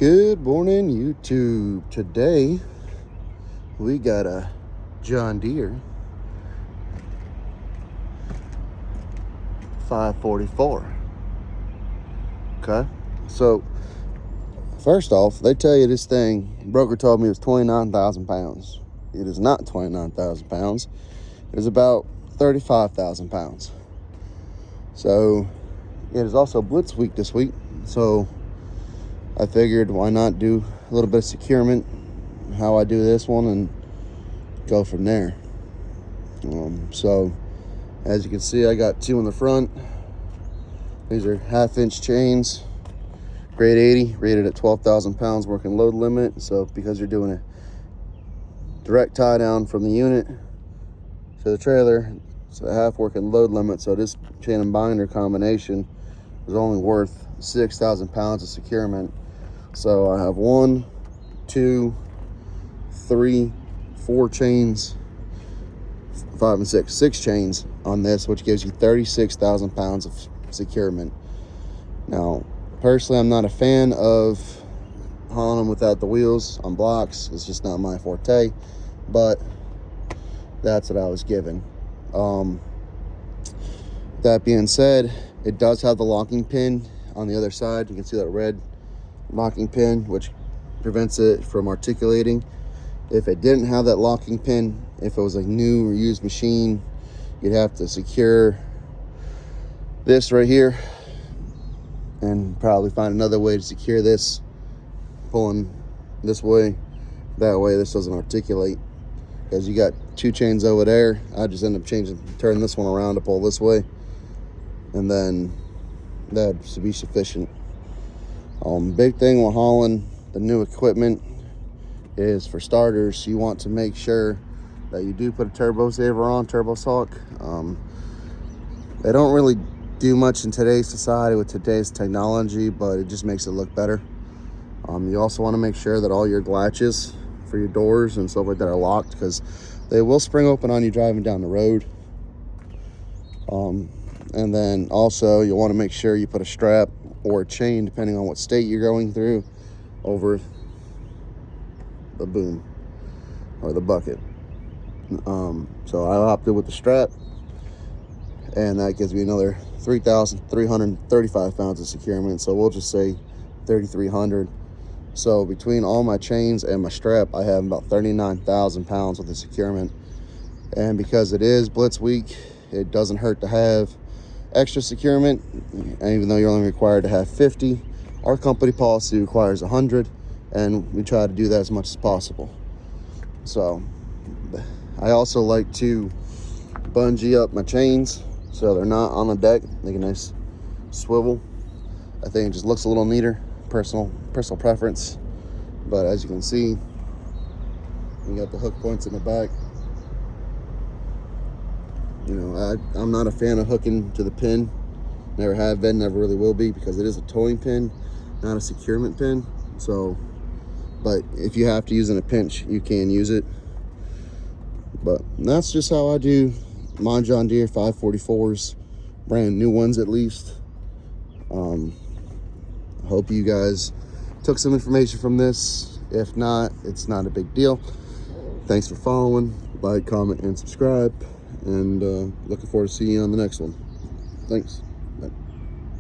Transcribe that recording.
Good morning, YouTube. Today we got a John Deere 544. Okay, so first off, they tell you this thing, broker told me it was 29,000 pounds. It is not 29,000 pounds. It is about 35,000 pounds. So it is also Blitz week this week. So I figured why not do a little bit of securement, how I do this one, and go from there. So as you can see, I got two in the front. These are 1/2-inch chains, grade 80, rated at 12,000 pounds, working load limit. So because you're doing a direct tie down from the unit to the trailer, it's a half working load limit. So this chain and binder combination is only worth 6,000 pounds of securement. So I have 1, 2, 3, 4 chains, 5 and 6 chains on this, which gives you 36,000 pounds of securement. Now, personally, I'm not a fan of hauling them without the wheels on blocks. It's just not my forte, but that's what I was given. That being said, it does have the locking pin on the other side. You can see that red locking pin, which prevents it from articulating. If it didn't have that locking pin, if it was a new or used machine, you'd have to secure this right here and probably find another way to secure this, pulling this way. That way this doesn't articulate, because you got 2 chains over there. I just end up turning this one around to pull this way, and then that should be sufficient. Big thing with hauling the new equipment is, for starters, you want to make sure that you do put a turbo saver on, turbo sock. They don't really do much in today's society with today's technology, but it just makes it look better. You also want to make sure that all your latches for your doors and stuff like that are locked, because they will spring open on you driving down the road. And then also you'll want to make sure you put a strap or a chain, depending on what state you're going through, over the boom or the bucket. So I opted with the strap, and that gives me another 3,335 pounds of securement. So we'll just say 3,300. So between all my chains and my strap, I have about 39,000 pounds with the securement. And because it is Blitz week, it doesn't hurt to have extra securement. And even though you're only required to have 50, our company policy requires 100, and we try to do that as much as possible. So I also like to bungee up my chains so they're not on the deck, make a nice swivel. I think it just looks a little neater, personal preference. But as you can see, you got the hook points in the back. You know, I'm not a fan of hooking to the pin. Never have been, never really will be, because it is a towing pin, not a securement pin. So, but if you have to use it in a pinch, you can use it. But that's just how I do my John Deere 544s, brand new ones at least. I hope you guys took some information from this. If not, it's not a big deal. Thanks for following. Like, comment, and subscribe. And looking forward to seeing you on the next one. Thanks.